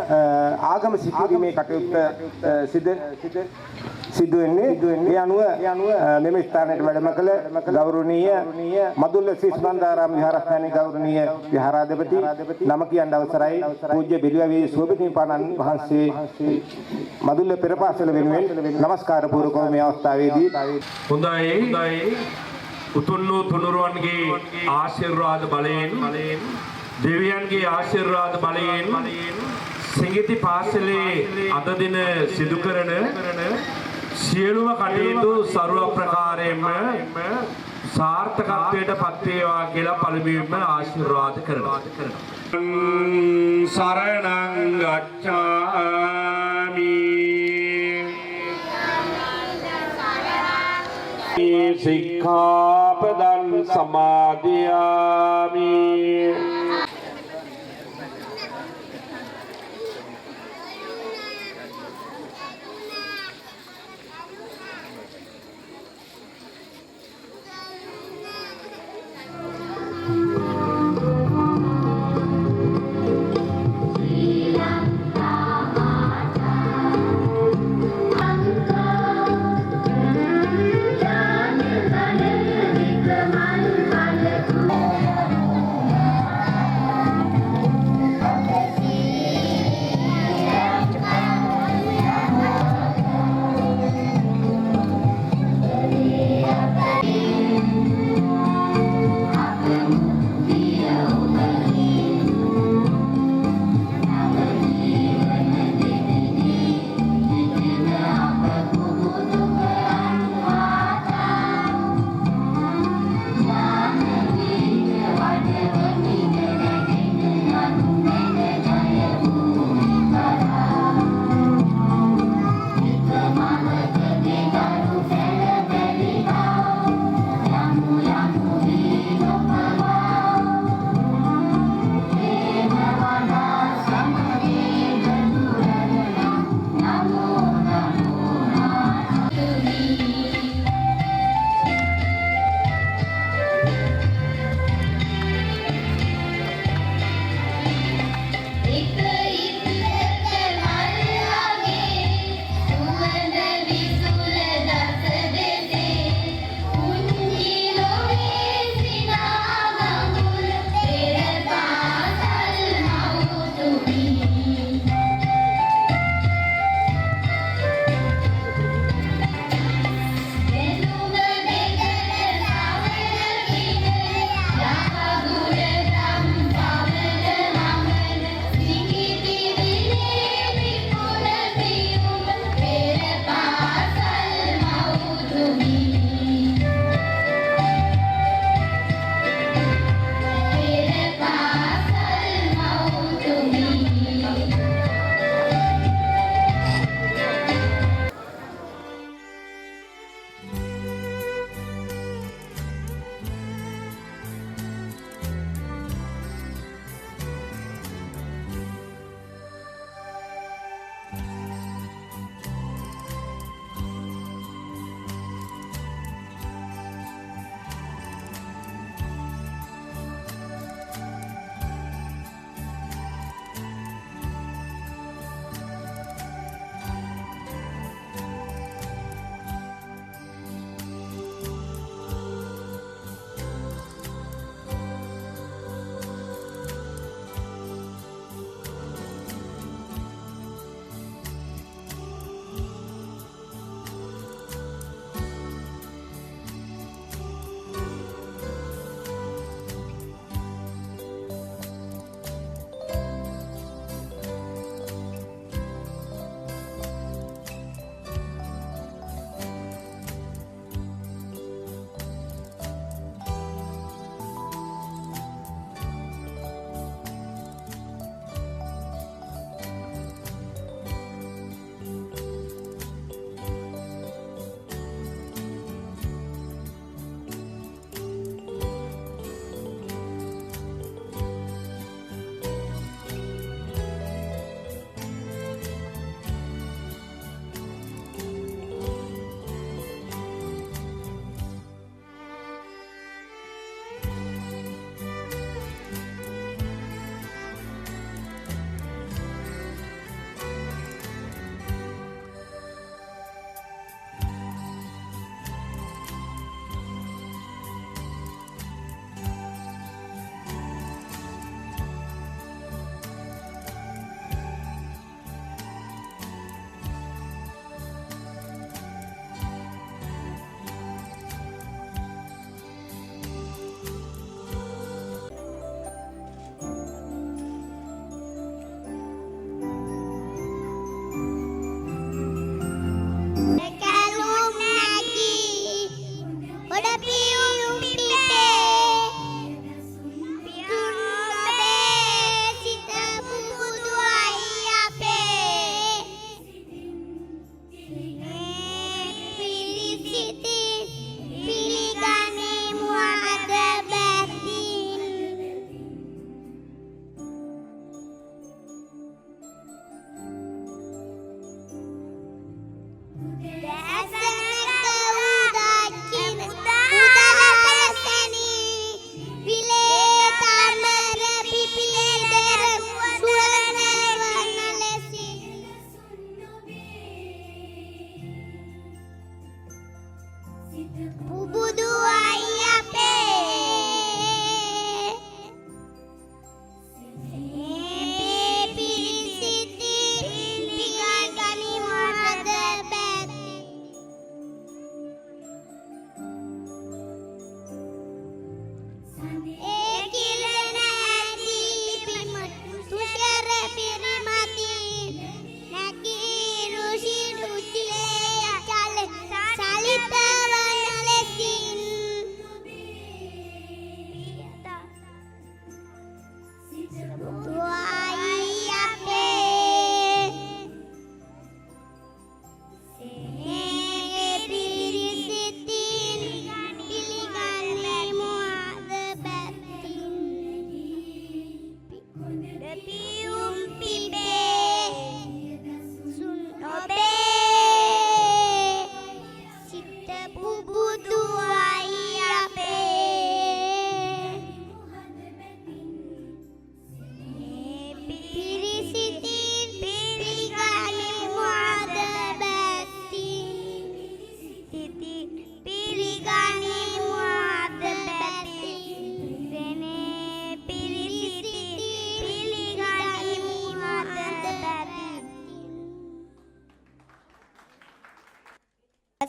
ආගම සිටීමේ කටයුත්ත සිදු වෙන්නේ. ඒ අනුව මෙම ස්ථානයට වැඩම කළ ගෞරවනීය මදුල්ල ශ්‍රීස්මන්දාරාම විහාරස්ථානයේ ගෞරවනීය විහාරාධිපති නම කියන්න අවසරයි පූජ්‍ය බිලිවැවේ සුවපිටිපාණන් වහන්සේ මදුල්ල පෙරපාසල වෙනුවෙන් নমස්කාර පූර්වකව මේ අවස්ථාවේදී හොඳයි උතුම්නෝ තුනුරුවන්ගේ ආශිර්වාද බලයෙන් දෙවියන්ගේ ආශිර්වාද බලයෙන් සිඟිති පාසලේ අද දින සිදු කරන සියලුම කටයුතු ਸਰව ප්‍රකාරයෙන්ම සාර්ථකත්වයට පත් වේවා කියලා පළමුවෙන්ම ආශිර්වාද කරනවා. සරණං ගච්ඡාමි සික්ඛාපදං සමාදියාමි.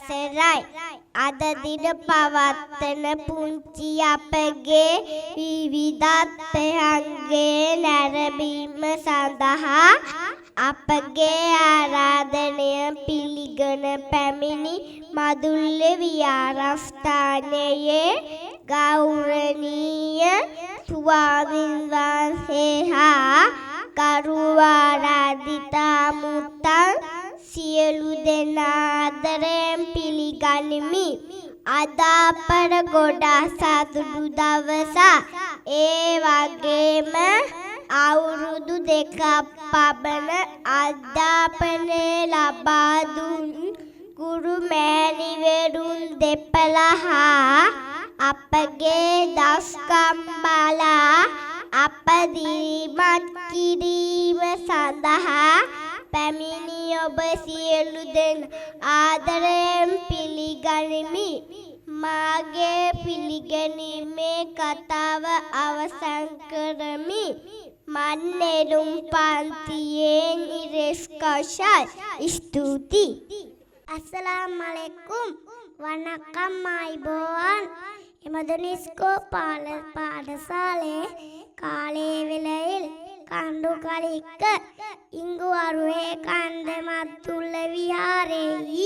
අවසරයි. අද දින පවත්වන පුංචි අපගේ විවිධත්වයන්ගේ නැරඹීම සඳහා අපගේ ආරාධනය පිළිගෙන පැමිණි මදුල්ල විහාරස්ථානයේ ගෞරවනීය ස්වාමීන් වහන්සේ හා ගරු ආරාධිතා මුත්තන් සියලු දෙනා ආදරයෙන් පිළිගනිමි. අද අපට ගොඩාක් සතුටු දවසක්. ඒ වගේම අවුරුදු දෙකක් පමණ අධ්‍යාපනය ලබා දුන් ගුරු මෑණිවරුන් දෙපළ හා අපගේ දස්කම් බලා අප දිරිමත් කිරීම සඳහා පැමිණි ඔබ සියලු දෙනා ආදරයෙන් පිළිගනිමි. මාගේ පිළිගැනීමේ කතාව අවසන් කරමි. මන් නෙළුම් පන්තියෙන් ඉරෙස් කෂල්. ස්තුතියි. අස්සලාමු අලයිකුම්. වණකම් ආයිබෝවන්. එමදනිස්කෝ පාඨශාලේ කාලේ වෙලෙල් කණ්ඩු කලික ඉංගු අරුවේ කන්ද මත්තුල්ල විහාරෙහි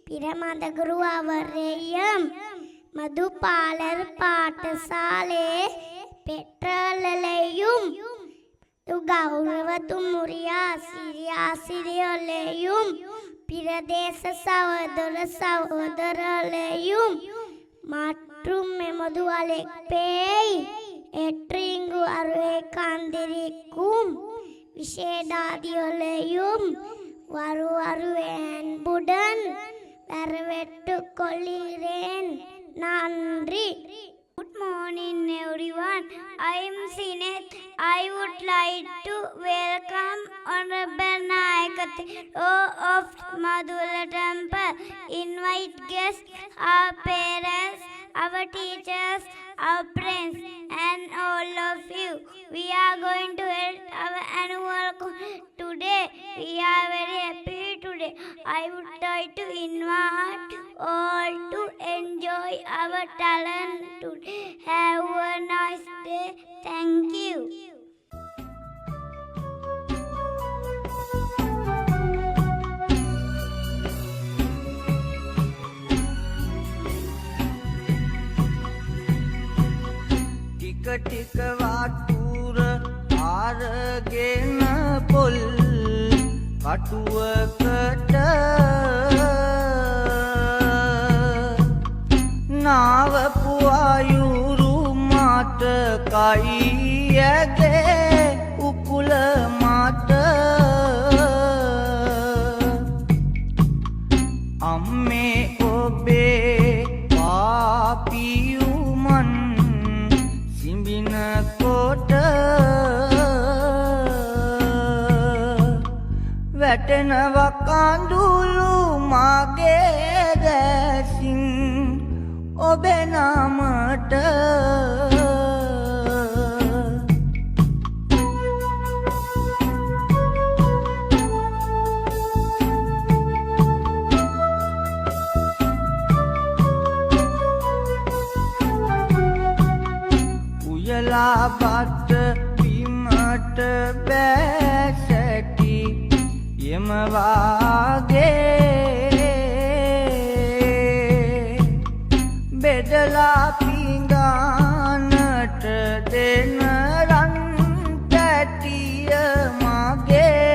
පිරමද ගුරු අවරෙයම් මදුපාලර් පාඨශාලේ පෙට්‍රලලෙයුම් ගෞරවතු මුරියාසිරියොලෙයුම් පිරදේශ සහෝදර සහෝදරලෙයුම් මට්ටුම් මෙමදු අලෙක් පේයි එට්‍රිංගු අරුවේ කන්දිරිකුම් විශේෂාදියොලෙයුම් වරු අරුවෙන් බුඩන් වැරවෙට්ටු කොල්ලිරෙන් නන්රි. Good morning everyone. I am Sinet. I would like to welcome Honorable Nayakath of Madula Temple, invite guests, our parents, our teachers, our friends, and all of you. We are going to hold our annual today. We are very happy today. I would like to invite all to enjoy our talent today. Have a nice day. Thank you. ටික වතුර ආරගෙන පොල් කටුවකට නාවපු අයුරු මට කයියගේ උකුල මට අම්මේ ඔබේ පාපියුමන් සිඹින කොට වැටෙනව කඳුළු මගේ දැසින් ඔබේ නාමට උයලා බට බිමට බැසටි යම වාගේ බෙදලා පිඟානට දෙන රන් පැටිය මගේ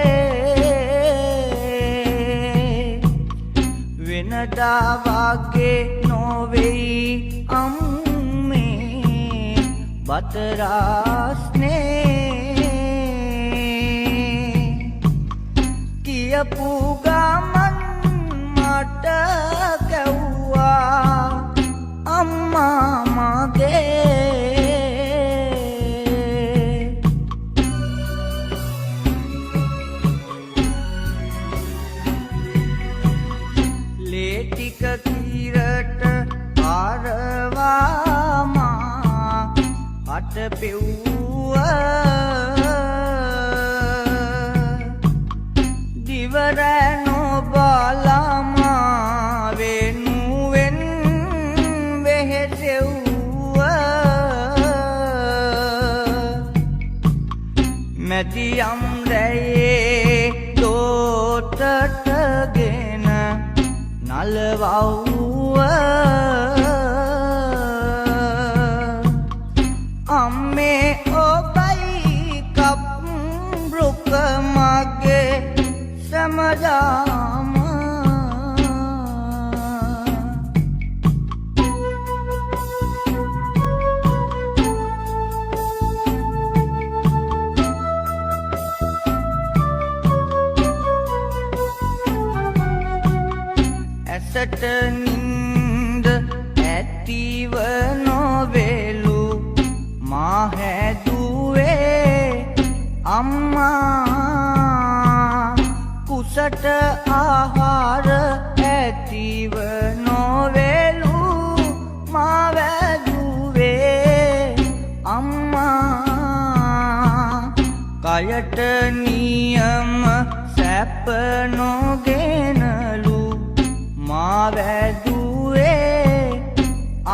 වෙනදා වගේ නොවේයි අම්මේ බතරස්නේ කියපු ගමන් මට කැව්වා අම්මා මගේ ලේ ටික කීරට පාරවාමා අට පෙව්වා දිවර නොබලමා වෙන මැදියම් රැයේ තෝටටගෙන නලවව්ව අම්මේ ඔබයි කප් බ්‍රුක මගේ සමදාම ඇසට නින්ද ඇතිව නොවෙලු මා හැදුවේ අම්මා කුසට ආහාර ඇතිව නොවෙලු මා වැදුවේ අම්මා කයට නියම සැප නොගෙනලු මා වැදුවේ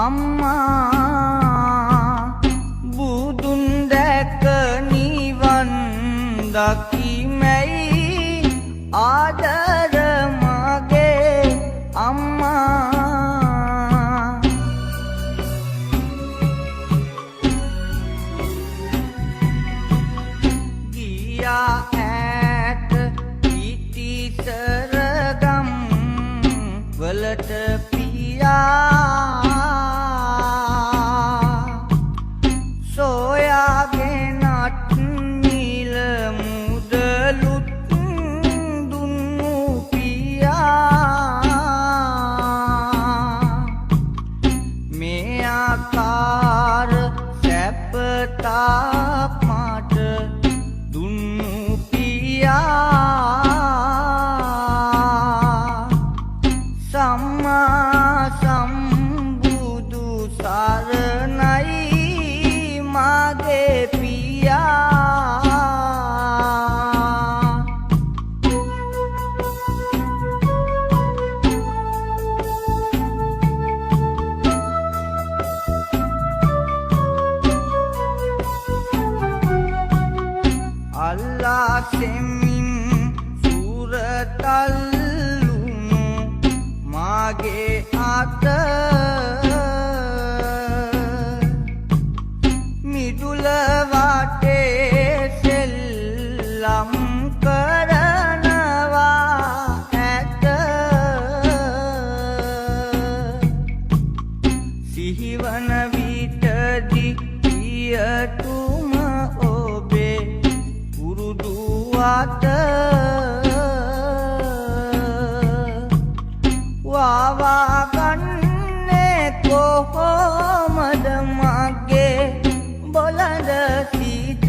අම්මා බුදුන් දැක නිවන් දකිමැයි ආදර මගේ අම්මා ගියා ඈත පිටිසරගම් වලට පියා සොයාගෙනත් නිල මුදලුත් දුන්නු පියා මේ ආකාර සැපතාක් මට දුන්නු පියා සම්මා සම්බුදු සරණයි මාගේ පියා අල්ලා සෙමින් සූරතල්ලුණු මාගේ අත මිදුල වටේ සෙල්ලම් කරනවා ඇත සිහිවන විටදි පියතුම ඔබේ පුරුදු අත වාවාගන්නේ කොහොමද මගේ බොළඳ සිත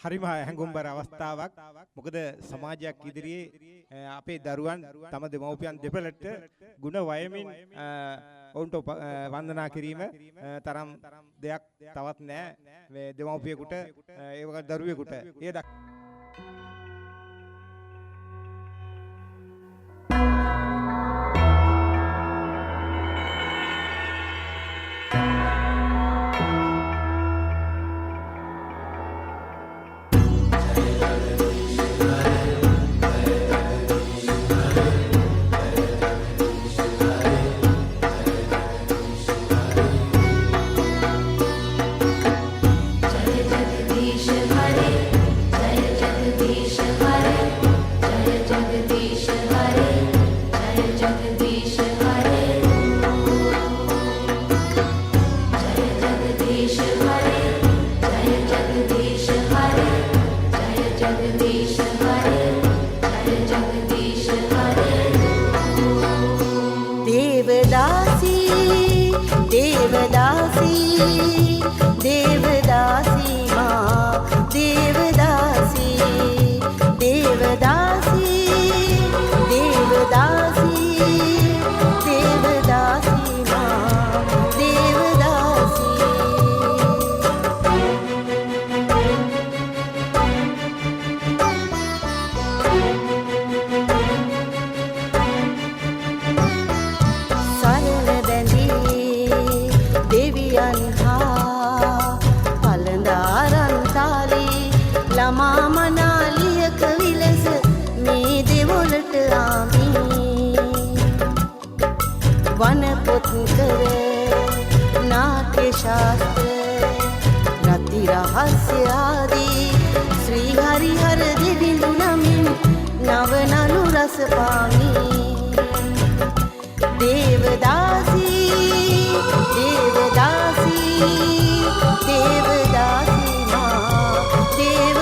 හරිම හැඟුම්බර අවස්ථාවක්. මොකද සමාජයක් ඉදිරියේ අපේ දරුවන් තම දෙමව්පියන් දෙපළට ගුණ වයමින් ඔවුන්ට වන්දනා කිරීම තරම් දෙයක් තවත් නැහැ මේ දෙමව්පියෙකුට ඒ වගේ දරුවෙකුට. ඒ जय जगदीश हरे जगदीश हरे जय जगदीश हरे जय जगदीश हरे देवदासी देवदासी देवदासी माँ देवदासी देवदासी देवदासी देवदासी माँ देवदासी සරණ බැඳී දෙවියන් හා පළඳාරන් තාලේ ළමා මනාලියක විලස මේ දෙවොලට ආමි වන පොත් කර නාට්‍ය ශාස්ත්‍ර රති රහස්‍ය ආදී ශ්‍රී හරිහර දෙවිඳු නමින් නවනලු රස පාමි देवदासी देवदासी देवदासी माँ देवदासी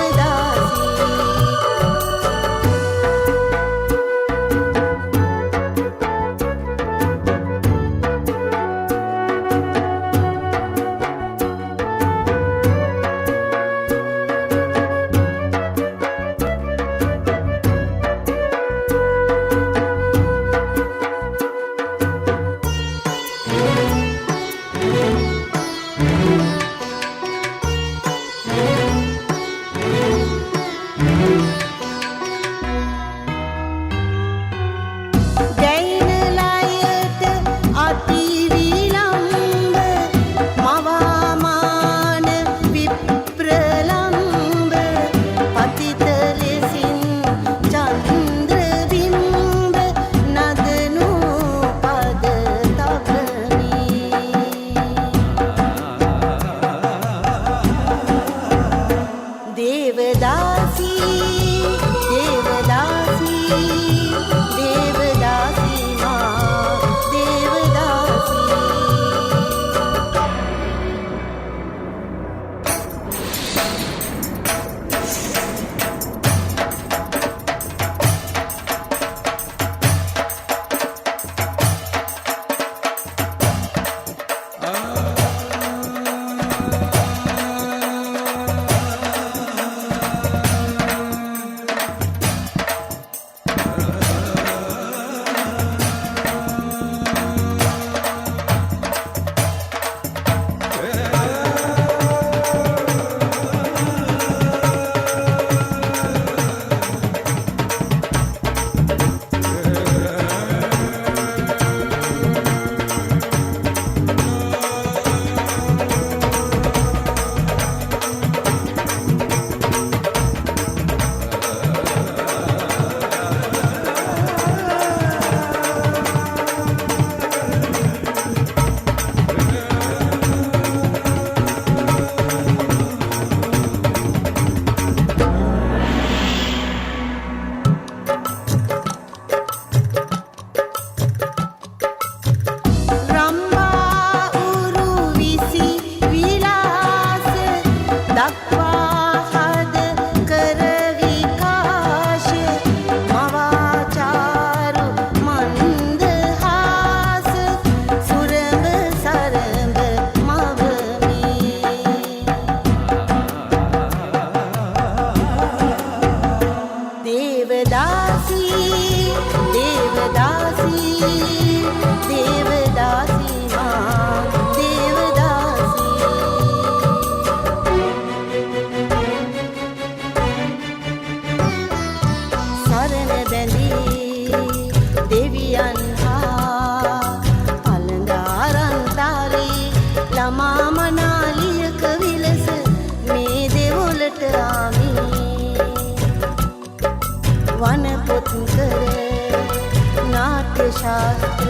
शास्त्र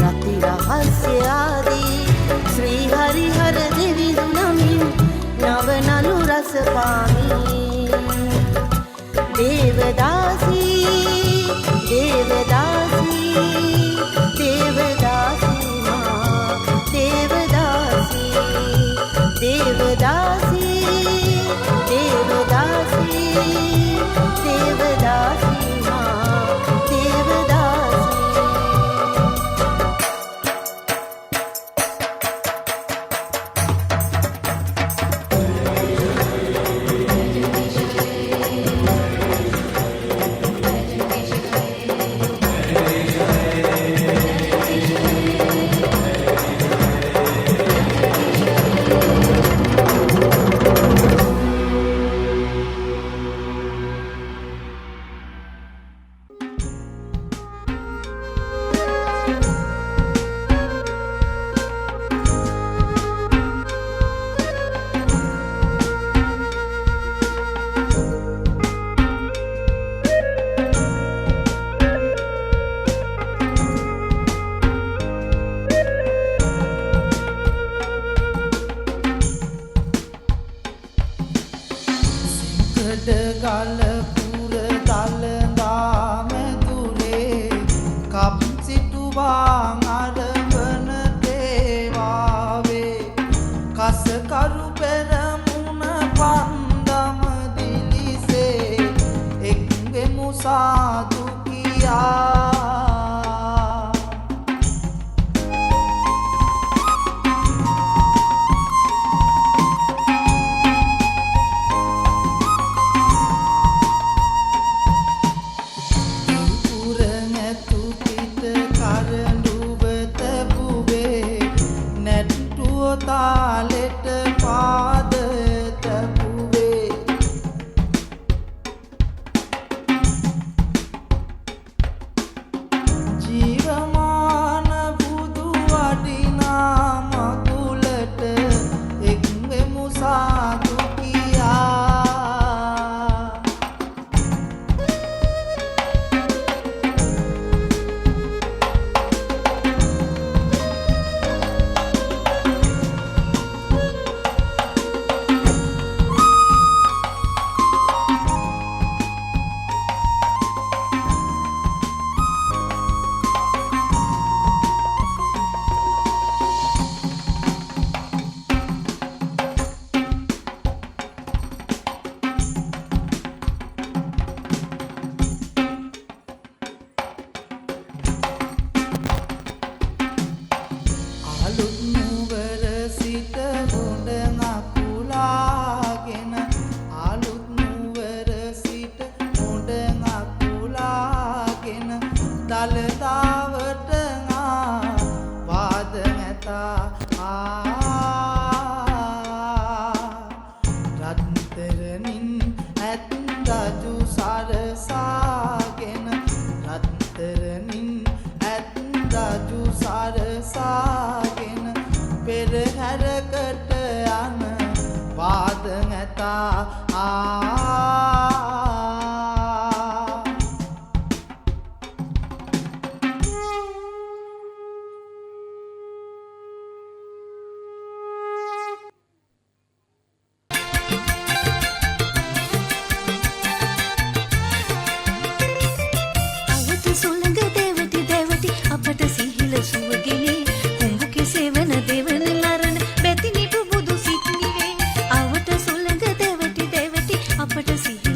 रति रहस्य आदि श्री हरिहर देवी नमी नवनलु रस पामी देवदासी देवदासी देवदासी माँ देवदासी देवदासी ගඩගල පුර දලදා මැදුරේ කප් සිටුවාන් අරඹන තේවාවේ කසකරු පෙරමුණ පන්දම දිලිසේ එක්ගෙමු සාදු කියා තාලෙට පාද තැබුවේ ජීවමාන බුදු වඩිනා මකුලට එක්වෙමු සාදු කියා දලදාවට වාද නැතා රත්තරනින් ඇත් රජු සරසාගෙන රත්තරනින් ඇත් රජු සරසාගෙන පෙරහැරකට යන වාද නැතා අපට සිහිල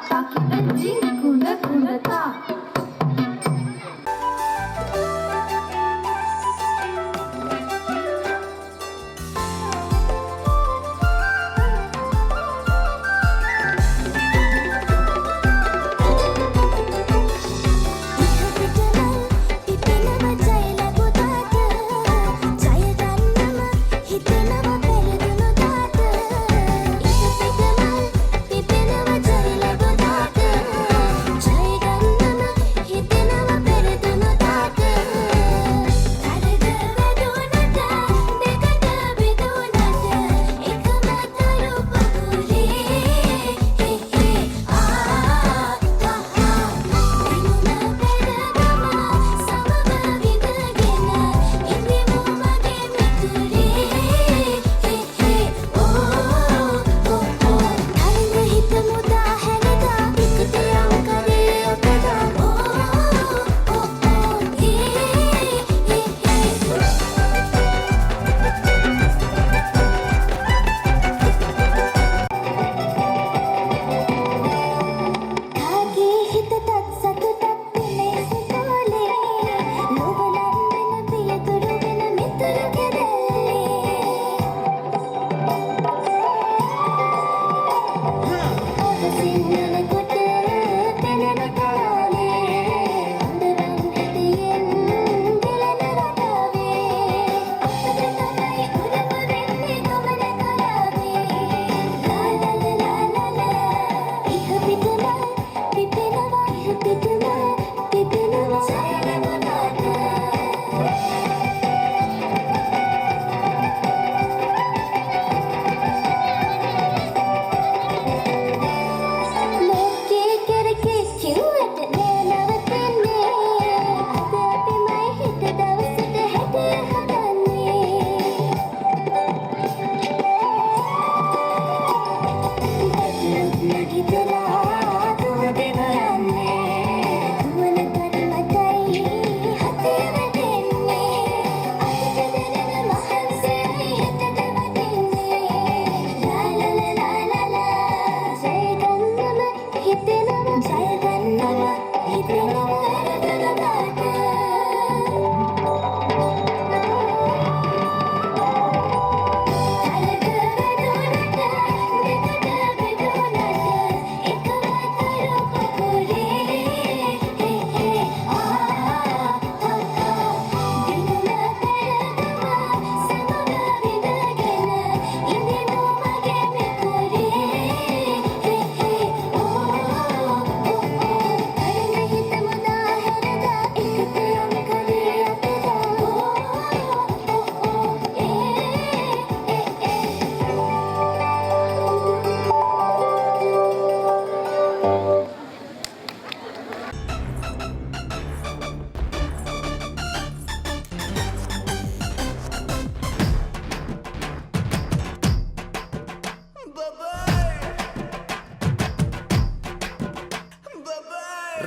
ताकी कुंड कुंडता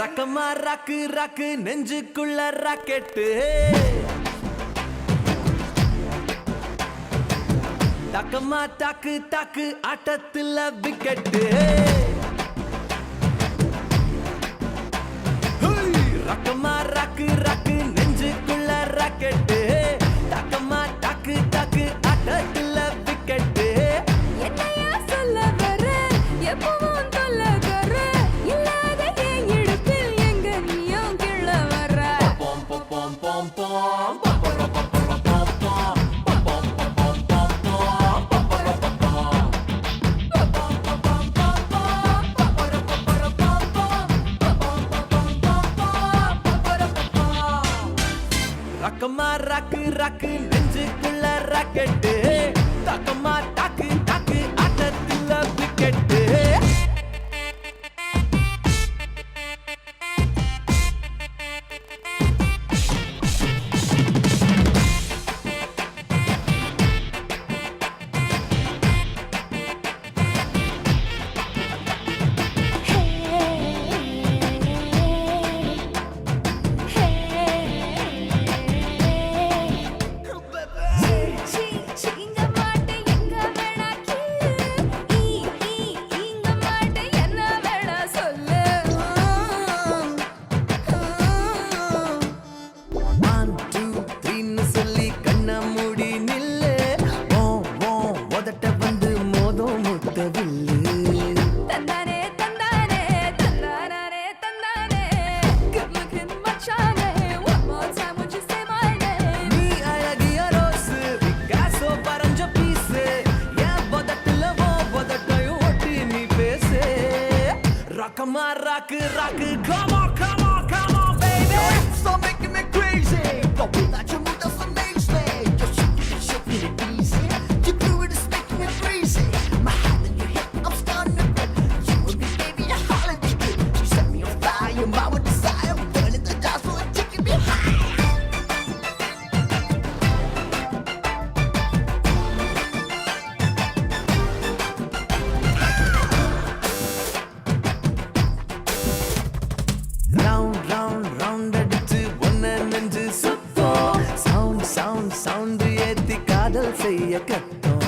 ரக்கமா ராக்கு ராக்கு நெஞ்சுக்குள்ள ராக்கெட்டு டக்கமா டாக்கு டாக்கு ஆட்டத்துல விக்கெட்டு ரக்கமா ராக்கு ராக்கு நெஞ்சுக்குள்ள ராக்கெட்டு டக்கமா டாக்கு டாக்கு ஆட்டத்துல விக்கெட்டு என்னையா சொல்ல வர எப்பவும் சொல்ல வர இல்லாத என் இடுப்பில் எங்க நீயும் கிள்ள வர பொம் பொம் பொம் பொம் பொம் ரக்கமா ராக்கு ராக்கு நெஞ்சுக்குள்ள ராக்கெட்டு டக்கமா டாக்கு டாக்கு ஆட்டத்துல விக்கெட்டு சீங்க மாட்டே எங்க Rakama rock, rock, come on, come on, come on, baby. Your hips are making me crazy. The way that you move doesn't amaze me. You're shaking it easy. Your fluid is making me crazy. My hand in your hip, I'm starting to grip. You and me, baby, a holiday trip. You set me on fire, my with desire. I'm burning the dance floor and taking me high. Round, round, round அடிச்சு ஒன்ன நெஞ்சு சுத்தம். Sound, sound, sound ஏத்தி காதல் செய்ய கத்தோம்.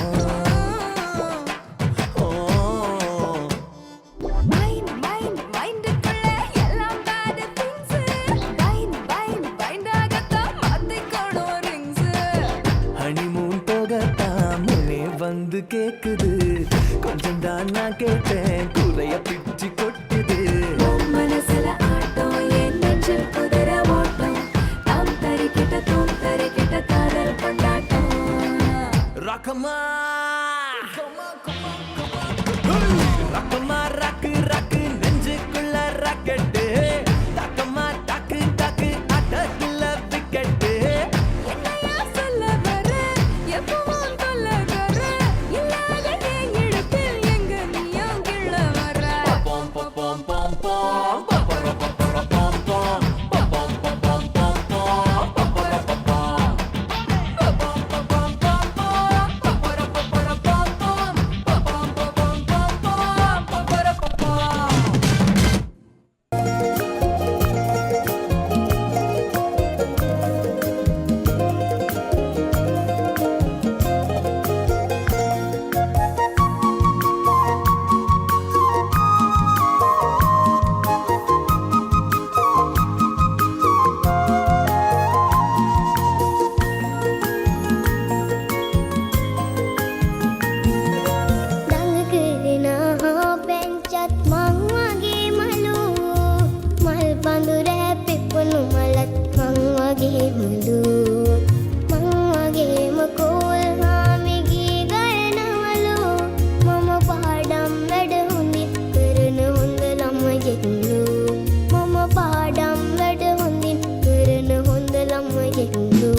Mind, mind, mindக்குள்ள எல்லாம் bad things. Bind, bind, bind ஆகத்தான் மாத்திக்கணும் rings. Honeymoon போகத்தான் மழை வந்து கேக்குது. கொஞ்சம் தான் நான் கேட்டேன் குறைய பிச்சு கொட்டுது. உன் மனசுல ஆட்டம், என் நெஞ்சில் குதிரை ஓட்டம். தாம் தரிக்கிட்ட, தூம் தரிக்கிட்ட காதல் கொண்டாட்டம். Rakama, Rakama, rock, rock, நெஞ்சுக்குள்ள ராக்கெட். டக்கமா டக்கு டக்கு அட்டத்துல விக்கெட். என்னையா சொல்ல வர, எப்பவும் கொல்லகார. இல்லாத என் இடுப்பில் எங்க நீயும் கிள்ள வர. Pom pom pom pom pom, papara papara pom pom, pom pom pom pom pom pom, papara papara. Pom pom pom pom pom pom, papara papara pom pom, pom pom pom pom pom pom, papara papara. දඟකරනා පැංචත් මං වගේ මලු මල් පඳුර පිපුණු මලත් මං වගේ මලු මං වගේම call හාමිගී ගයනවලු මම පාඩම් වැඩ හොඳින් කරන හොඳ ළමයෙක්ලු මම පාඩම් වැඩ හොඳින් කරන හොඳ ළමයෙක්ලු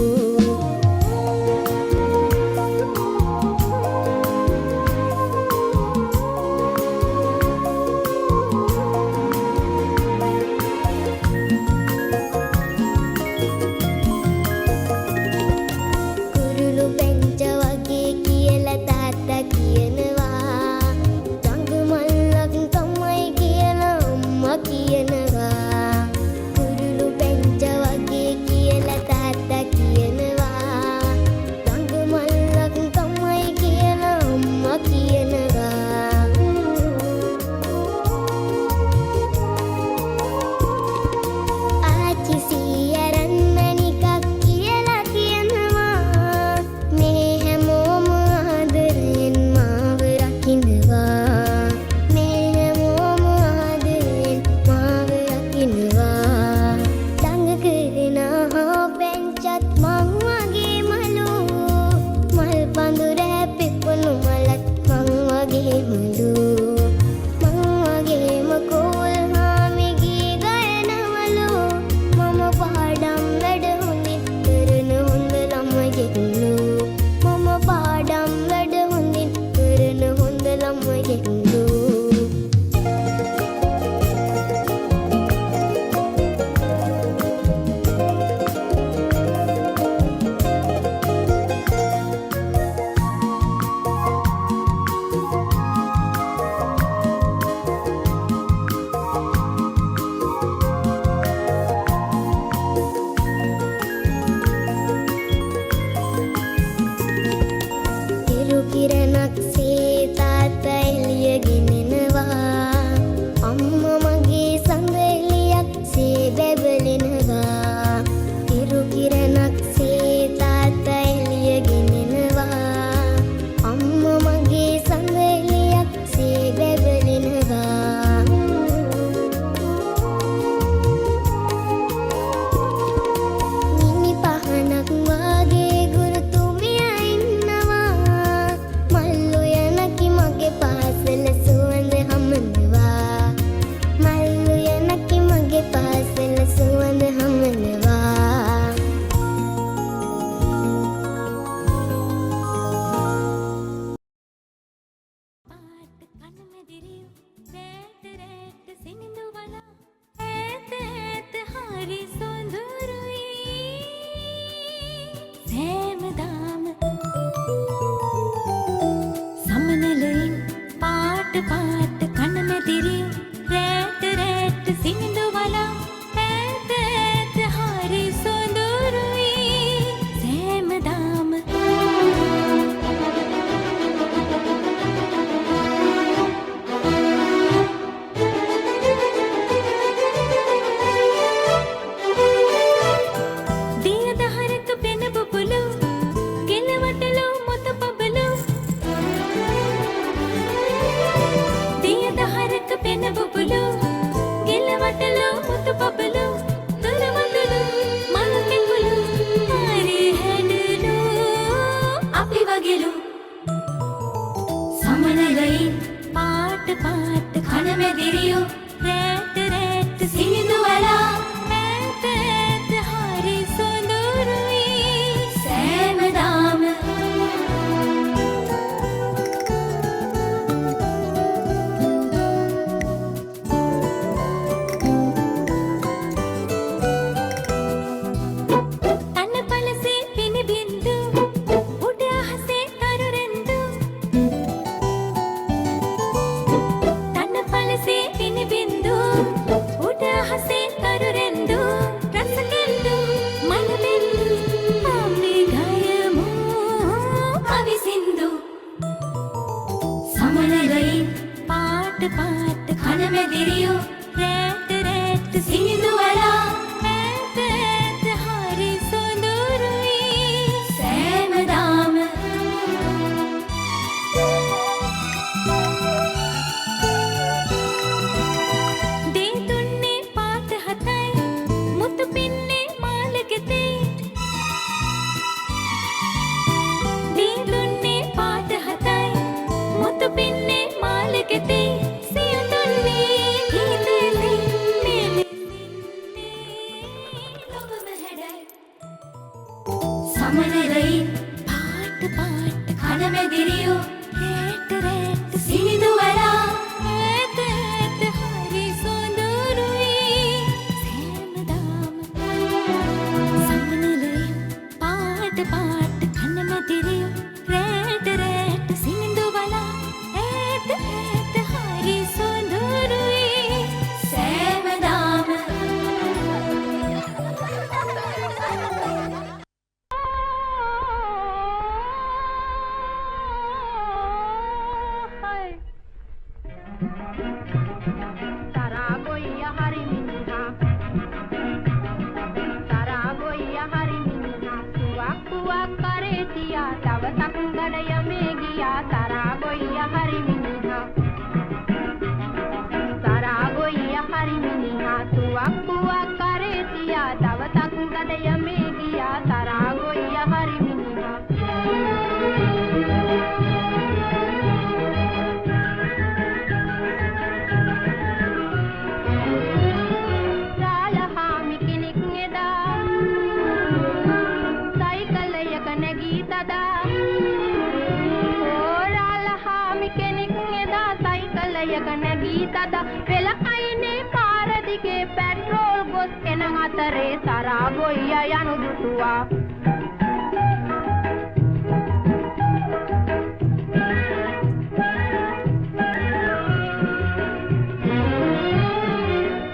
අතරේ සරා ගොයිය යනු දුටුවා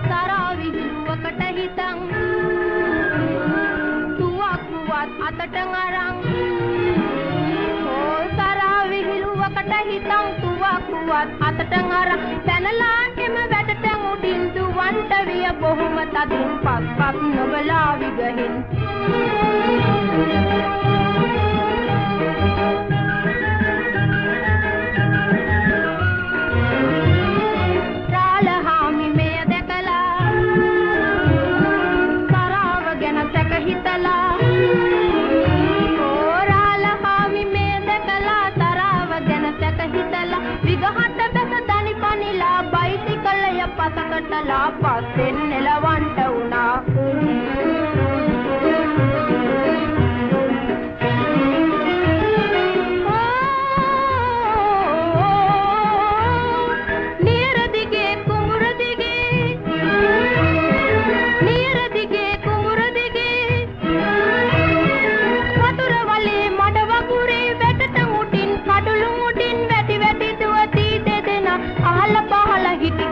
සරා විහිළුවකට හිතන් තුවක්කුවත් අතට අරන් සරා විහිළුවකට හිතන් තුවක්කුවත් අතට අරන් පැනලා එම වැඩට උඩින් දුවන්ට විය බොහොම තදින් පස්සක් නොබලා විගහින් රාලහාමි මෙය දැකලා සරාව ගැන සැක හිතලා රාලහාමි මෙය දැකලා සරාව ගැන සැක හිතලා විගහට බැස දනි පනිලා බයිසිකලය පසකටලා පස්සෙන් එලවන්ට වුණා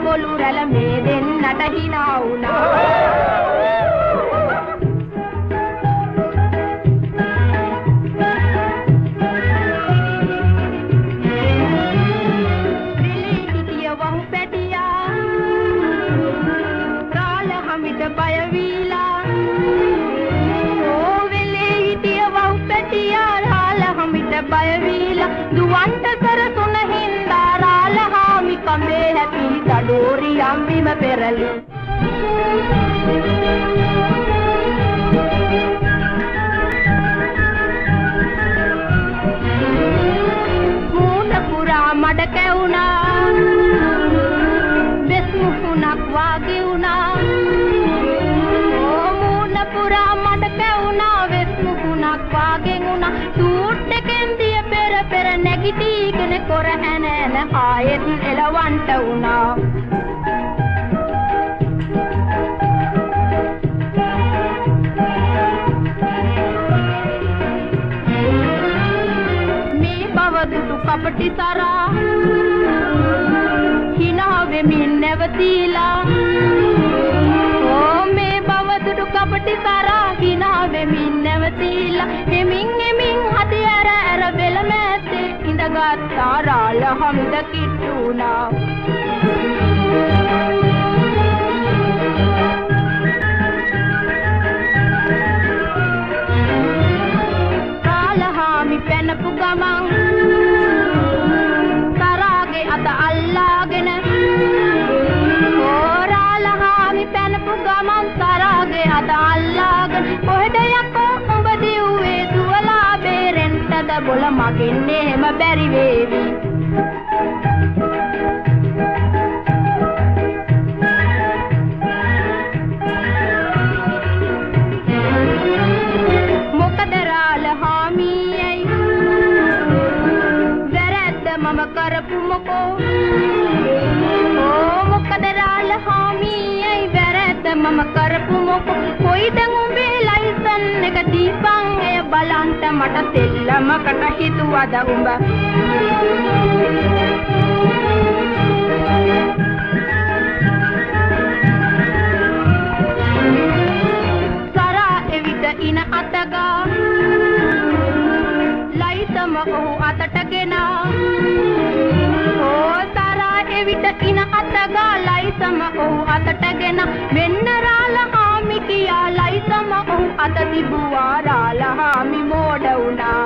කොළු රැළ මේ දෙන්නට hina වුණා විලි හිටිය වහු පැටියා රාලහමිට බය වීලා විලි හිටිය වහු පැටියා රාලහමිට බය වීලා දුවන්ට කරතුන හින්දා රාලහාමි කඹේ හැපි දඩෝරි අම්බිම පෙරලි මූණ පුරා මඩ කැවුනා බෙස් මුහුණක් වාගේ වුණා මූණ පුරා මඩ කැවුනා බෙස් මුහුණක් වාගේ වුණා සූට් එකෙන් දිය පෙර නැගිටීගෙන කොර හැනෑන ආයෙත් එලවන්ට වුණා මේ බව දුටු කපටි සරා hina වෙමින් නැවතීලා මේ බව දුටු කපටි සරා hina වෙමින් නැවතීලා එමින් හදි ඇර බෙල මැත්තේ ඉඳගත්තා රාලහම්ද කිට්ටුනා රාලහාමි පැනපු ගමන් සරාගේ අත අල්ලාගෙන රාලහාමි පැනපු ගමන් සරාගේ අත අල්ලාගෙන කොහෙද යකෝ උඹ දිව්වේ දුවලා බේරෙන්ටද බොල මගෙන් එහෙම බැරි වේවි මොකද රාලහාමියයි වැරද්ද මම කරපු මොකෝ මොකද රාලහාමියයි වැරද්ද මම කරපු මොකෝ කොයිද උඹේ ලයිසන් එක දීපන් එය බලන්ට මට තෙල්ලමකට හිතුවද උඹ සරා එවිට ඉන අතගා ලයිසම ඔහු අතටගෙන සරා එවිට ඉන අතගා ලයිසම ඔහු අතටගෙන වෙන්න රාලහාමි කියා ලයිසම ඔහු අත තිබුවා රාලහාමි මෝඩ වුණා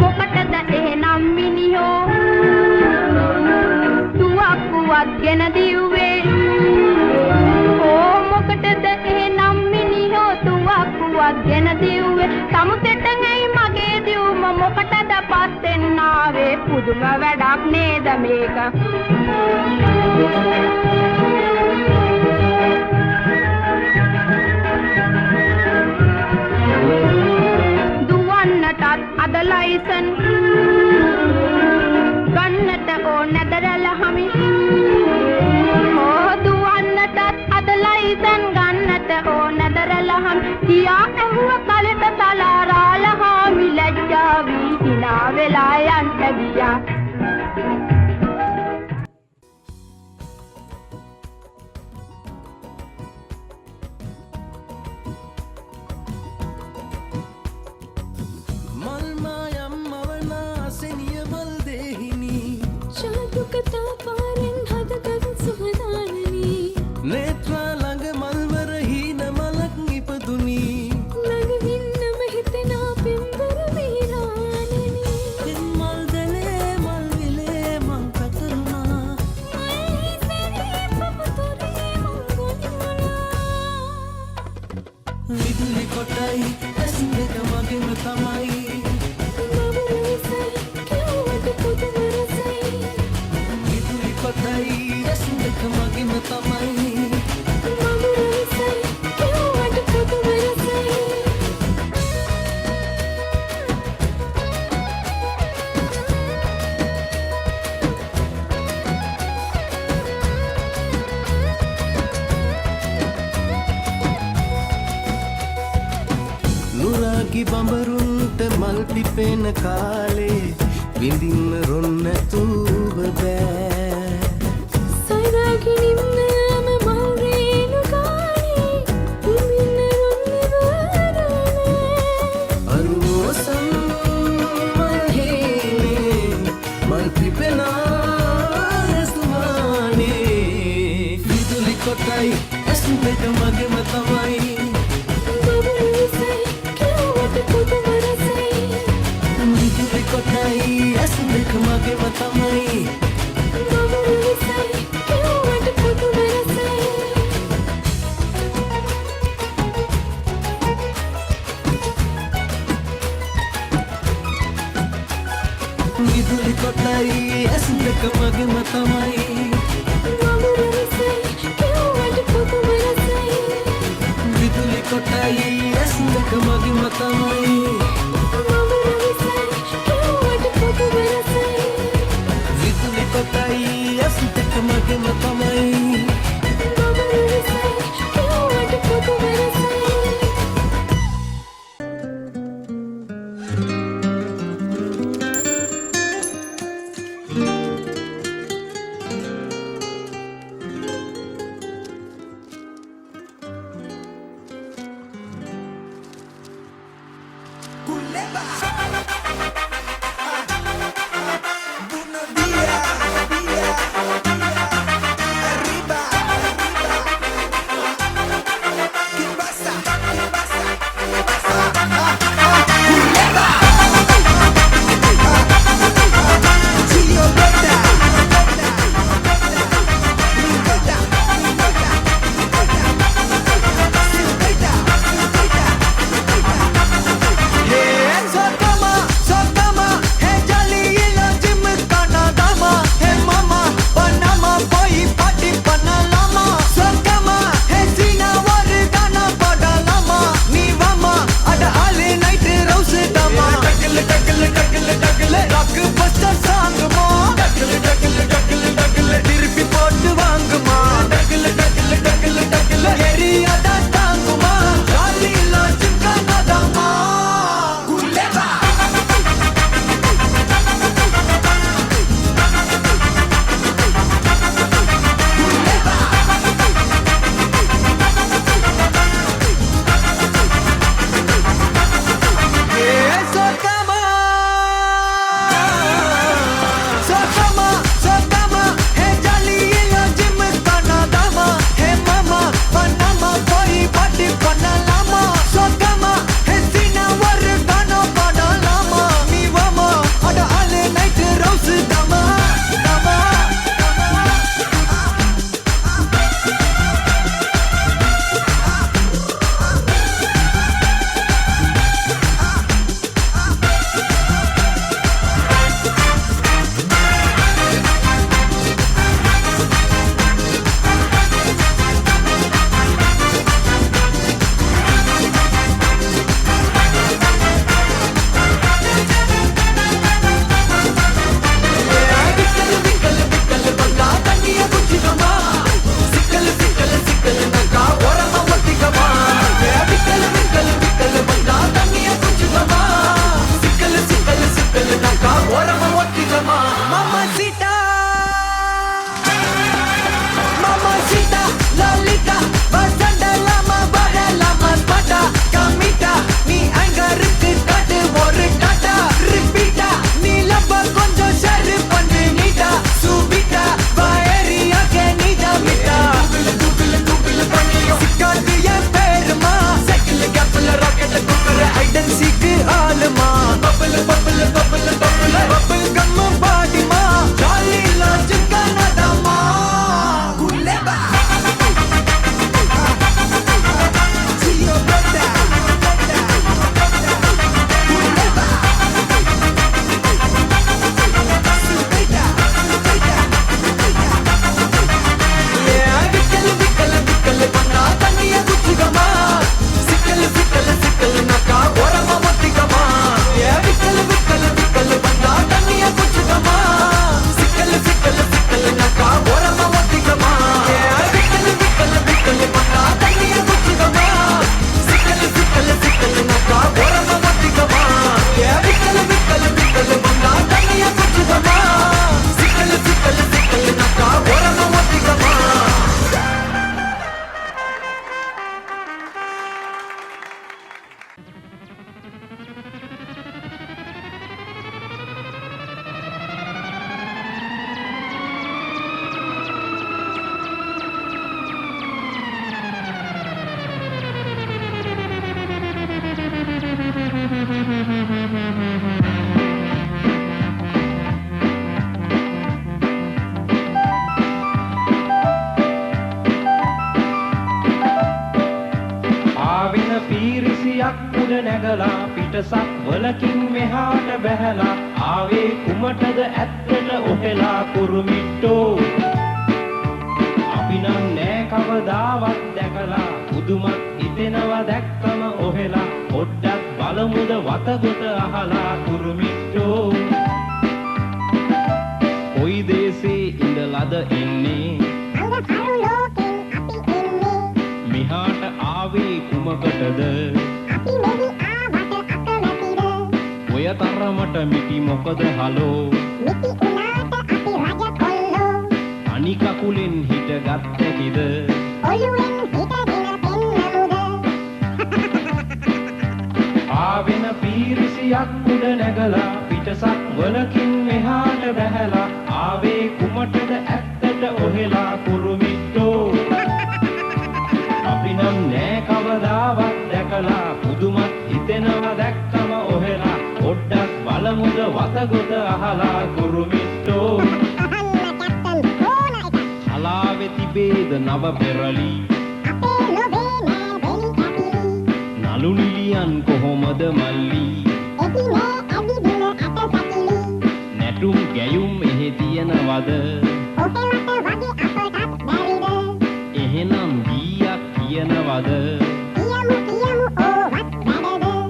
මොකටද එහෙනම් මිනිහෝ තුවක්කුවක් ගෙන දිව්වේ මොකටද එහෙනම් මිනිහෝ තුවක්කුවක් ගෙන දිව්වේ සමුසෙට ඇයි මගේ දිව්ම මොකටද පස්සෙන් ආවේ පුදුම වැඩක් නේද මේක දුවන්නටත් අද ලයිසන් කියා ඇහුව කලට තලාරාල හාමි ලැජ්ජා වී hina වෙලා යන්න ගියා. නුරාගි බඹරුන්ට මල් පිපෙන කාලේ විඳින්න රොන් නැතුව බෑ. සරාගි නිම්නම මල් රේණු කාලේ විඳින්න රොන් නිවරනේ. අරුවසන් මල් හේනේ මල් පිපෙන රසුමානේ. විදුලි කොටයි ඇස් දෙක මගේම තමයි. Kotai asli kemage matamai Mama say what putu merasai Viduli kotai asli kemage matamai Mama say what putu merasai Viduli kotai asli kemage matamai Kotai asli kemage matamai Mama say what putu merasai Hands up! big alma bubble bubble bubble bubble bubble gum body ma jolly lunch Canada ma guleba see your brother guleba yeah vikal panna taniya kuchigama sikal sikal sikal naka orama motigama yeah vikal panna taniya kuchigama sikal sikal sikal naka orama motigama yeah vikal panna taniya kuchigama sikal sikal sikal naka orama motigama yeah vikal panna taniya kuchigama sikal sikal sikal naka orama motigama ආවෙන පීරිසියක් උඩ නැගලා පිටසක් වලකින් මෙහාට බැහැලා ආවේ කුමටද ඇත්තට ඔහෙලා කුරුමිට්ටෝ අපි නම් නෑ කවදාවත් දැකලා පුදුමත් හිතෙනවා දැක්කම ඔහෙලා පොඩ්ඩක් බලමුද වතගොත අහලා කුරුමිට්ටෝ කොයි දේශේ ඉඳලාද එන්නේ මිහාට ආවේ කුමකටද අපි මෙහි ආවට අකමැතිද ඔය තරමට මිටි මොකද හලෝ මිටි උනාට අපි රජ කොල්ලෝ අනි කකුලෙන් හිට ගත්තැකිද ඔළුවෙන් හිටගෙන පෙන්නමුද ආවෙන පීරිසියක් උඩ නැගලා පිටසක් වලකින් මෙහාට බැහැලා ආවේ කුමටද ඇත්තට ඔහෙලා කුරුමිට්ටෝ අපි නම් නෑ කවදාවත් දැකලා පුදුමත් හිතෙනවා දැක්කම ඔහෙලා පොඩ්ඩක් බලමුද වතගොත අහලා කුරුමිට්ටෝ හලාවෙ තිබේද නව පෙරලි අපේ ලොවේ නෑ බෙලි කැපිලි නලු නිලියන් කොහොමද මල්ලි එති නෑ ඇවිදින අත සැකිලි නැටුම් ගැයුම් එහෙ තියනවද ඔහෙලට වගේ අපටත් බැරිද එහෙනම් ගීයක් කියනවද කියමු කියමු ඕවත් වැඩද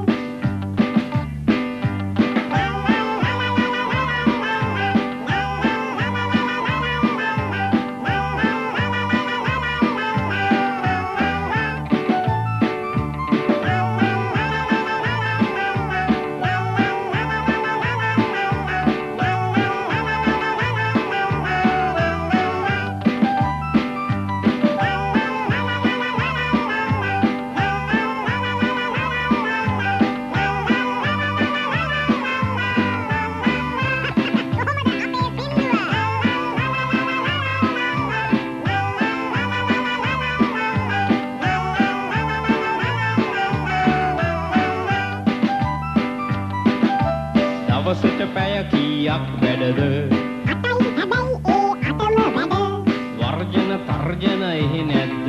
දවසට පැය කීයක් වැඩද වර්ජන තර්ජන එහෙ නැද්ද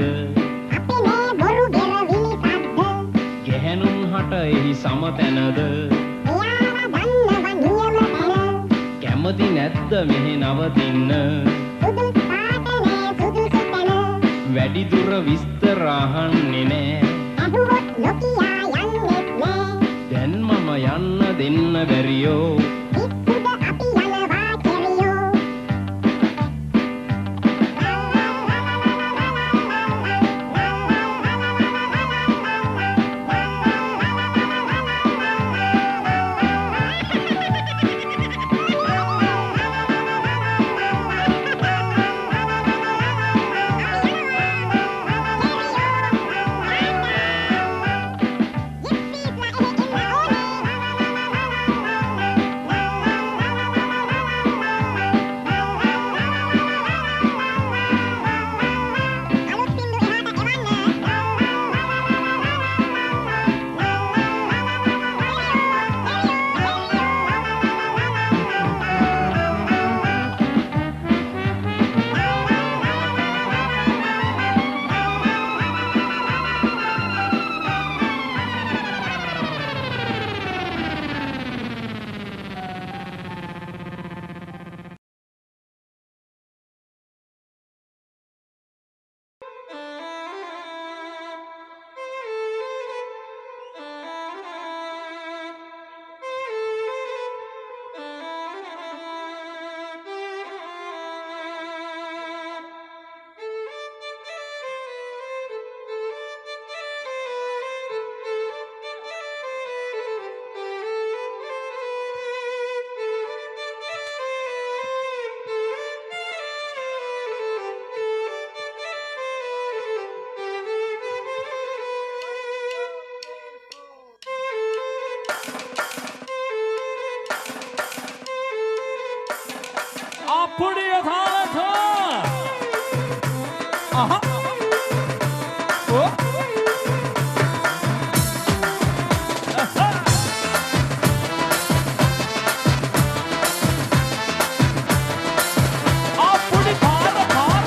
ගැහැණුන් හට එහි සමතැනද කැමති නැද්ද මෙහෙ නවතින්න වැඩිදුර විස්තර අහන්නේ නෑ දැන් මම යන්න දෙන්න බැරියෝ అప్పుడియ ధారథ ఆహా ఓ అప్పుడి ధార ధార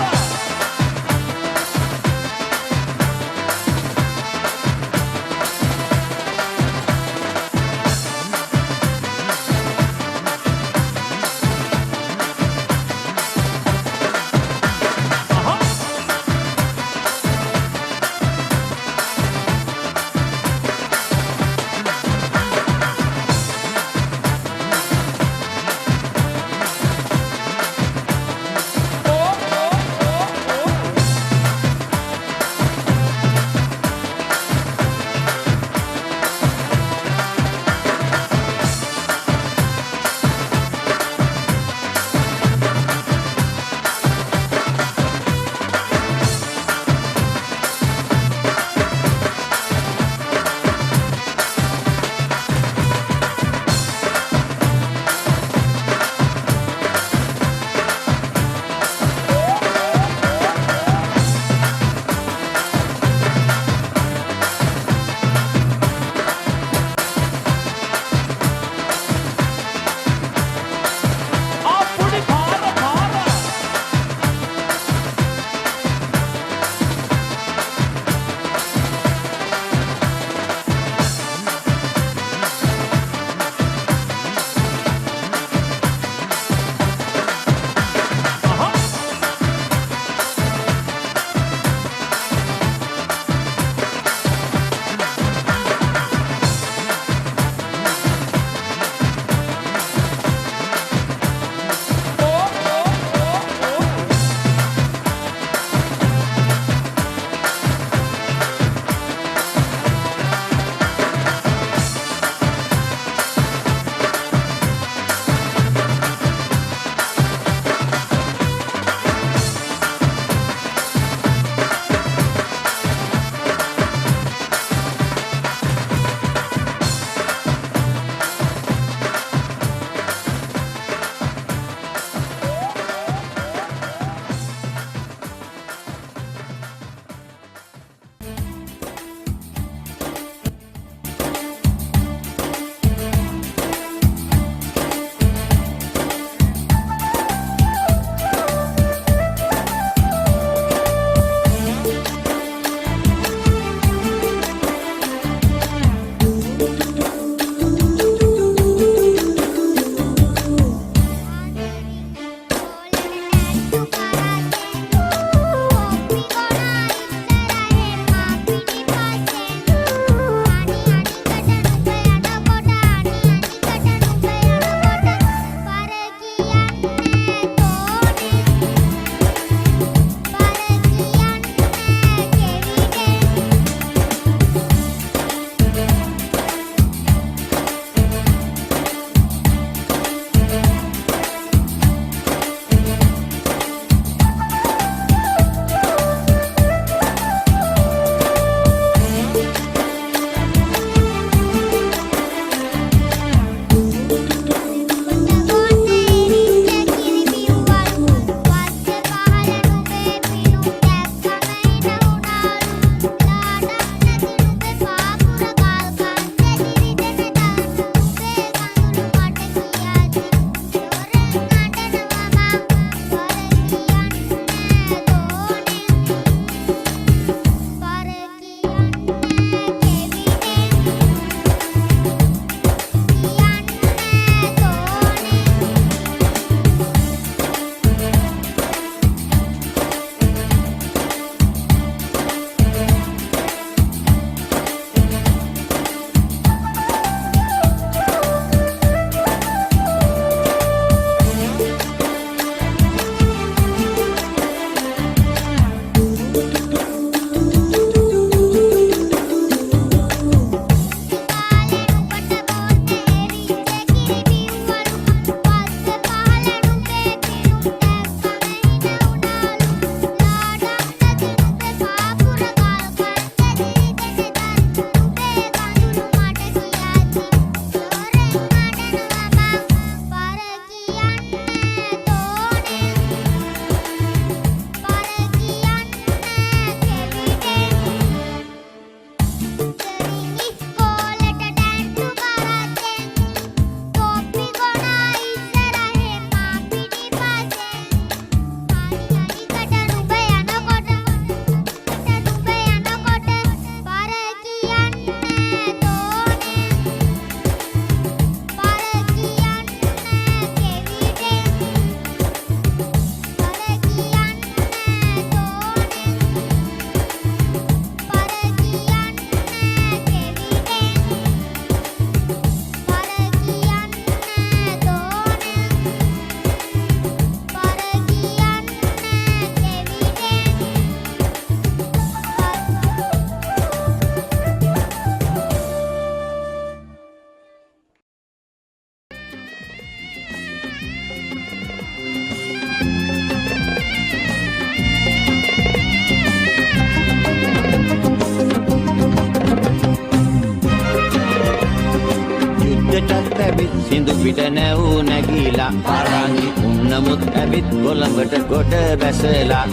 යුද්ධයටත් ඇවිත් සිඳු පිට නැව් නැගීලා පරංගි උන්නමුත් ඇවිත් කොළඹට ගොඩ බැසලා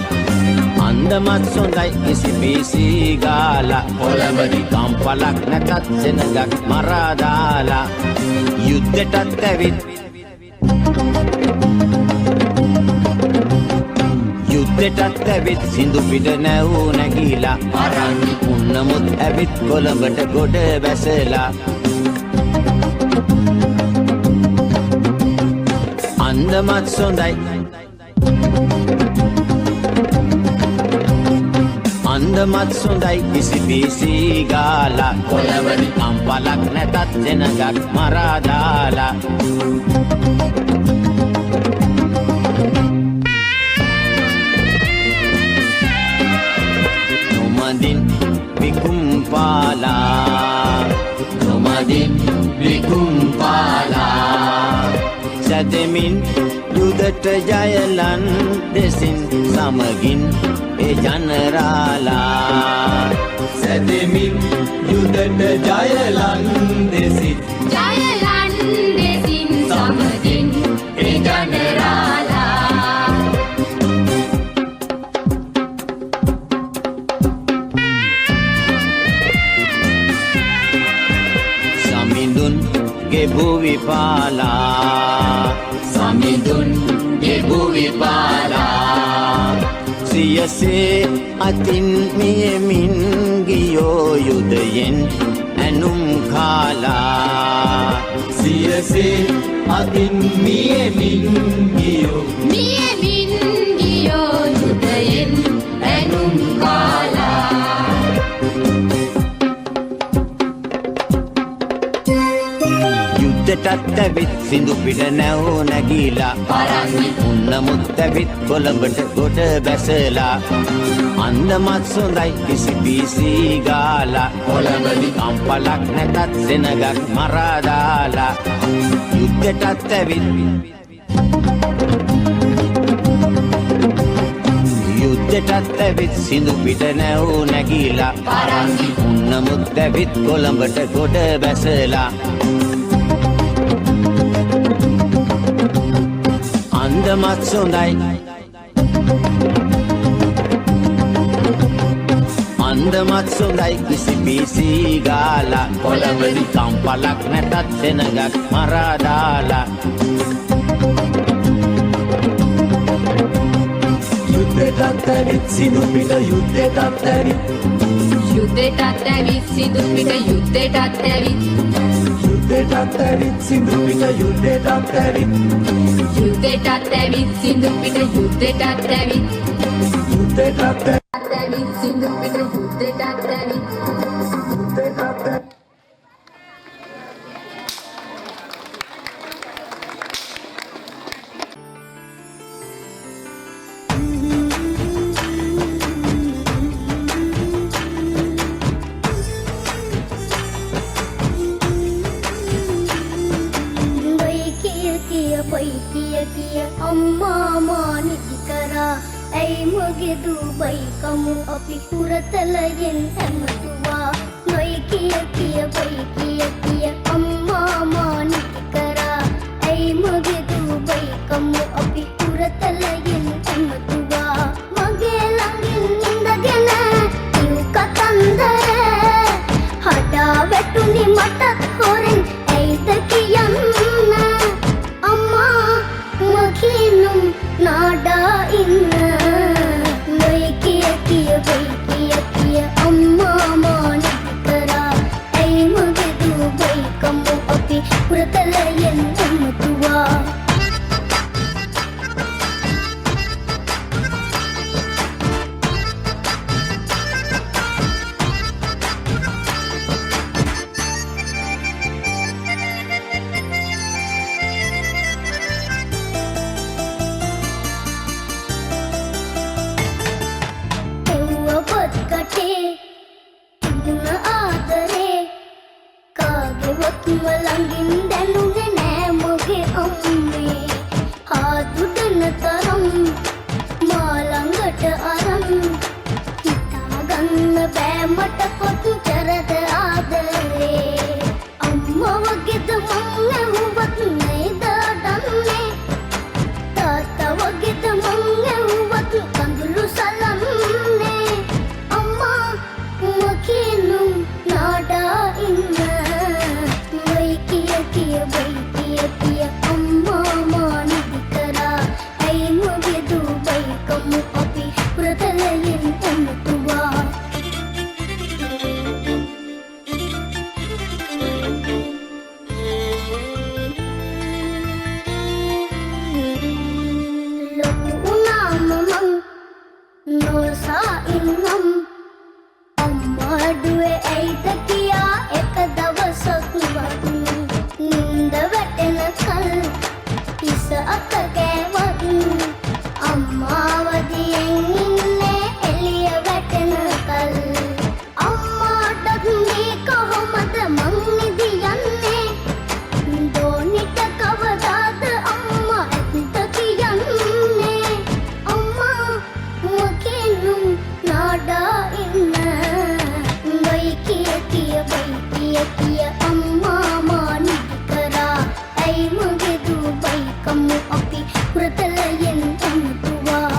අන්දමත් සොඳයි කිසි පිසි ගාලා කොළඹදි කම්පලක් නැතත් සෙනගක් මරා දාලා යුද්ධයටත් ඇවිත් යුද්ධයටත් ඇවිත් සිඳු පිට නැව් නැගීලා පරංගි උන්නමුත් ඇවිත් කොළඹට ගොඩ බැසලා අන්දමත් සොඳයි අන්දමත් සොඳයි කිසි පිසි ගාලා කොළඹදි කම්පලක් නැතත් සෙනගක් මරා දාලා නොමදින් විකුම්පාලා නොමදින් විකුම්පාලා සැදෙමින් යුදට ජයලන් දෙසින් සමගින් ඒ ජනරාලා සැදෙමින් යුදට ජයලන් දෙසින් ජයලන් දෙසින් සමගින් ඒ ජනරාලා සමිඳුන් ගෙබු විපාලා සමිඳුන් ගෙබු විපාලා සියසේ අතින් මියමින් ගියෝ යුදයෙන් ඇනුම් කාලා සියසේ අතින් මියමින් ගියෝ යුදයෙන් ඇනුම් කාලා යුද්ධයටත් ඇවිත් සිඳු පිට නැව් නැගීලා පරංගි උන්නමුත් ඇවිත් කොළඹට ගොඩ බැසලා අන්දමත් සොඳයි කිසි පිසි ගාලා කොළඹදි කම්පලක් නැතත් සෙනගක් මරා දාලා යුද්ධයටත් ඇවිත් යුද්ධයටත් ඇවිත් සිඳු පිට නැව් නැගීලා පරංගි උන්නමුත් ඇවිත් කොළඹට ගොඩ බැසලා අන්දමත් සොඳයි අන්දමත් සොඳයි කිසි පිසි ගාලා කොළඹදි කම්පලක් නැතත් සෙනගක් මරා දාලා යුද්ධයටත් ඇවිත් සිඳු පිට යුද්ධයටත් ඇවිත් යුද්ධයටත් ඇවිත් සිඳු පිට යුද්ධයටත් ඇවිත් යුද්ධයටත් ඇවිත් සිඳු පිට යුද්ධයටත් ඇවිත් යුද්ධයටත් ඇවිත් සිඳු පිට යුද්ධයටත් ඇවිත් යුද්ධයටත් ඇවිත් සිඳු පිට යුද්ධයටත් ඇවිත් අම්මා මානිදි කරා ඇයි මගේ දුබයි කමු අපි පුරතලයෙන් ඇමතුවා නොයි කිය බයි අම්මා මානිදි කරා ඇයි මගේ දුබයි කමු අපි පුරතලයෙන් ඇමතුවා මගේ ළඟින් ඉඳගෙන කිව් කතන්දර හඩා වැටුනි මට හොරෙන් ඇයිද කියන්න මකිනුම් නාඩා ඉන්න නොයි කිය බයි අම්මා මානිදි කරා ඇයි මගේ දුබයි කමු අපි පුරතලයෙන් ඇමතුවා මලංගින් දැනුනේ නෑ මගේ අම්මේ නම් අම්මාඩුවේ ඇයිද කියා එක දවසක් වත් නින්ද වැටෙන කල් පිස අත කෑවත් අම්මාවදියෙන් ඉන්නේ එළිය වැටෙන කල් අම්මාටත් මේ කොහොමද මං නිදියන්නේ දෝනිට කවදාද අම්මා ඇත්ත කියන්නේ අම්මා මකෙනුම් නාඩා ඉන්න බයි කිය අම්මා මා නිදි කරා ඇයි මගේ දුබයි කමු අපි වෘතලයෙන් අමුතුවා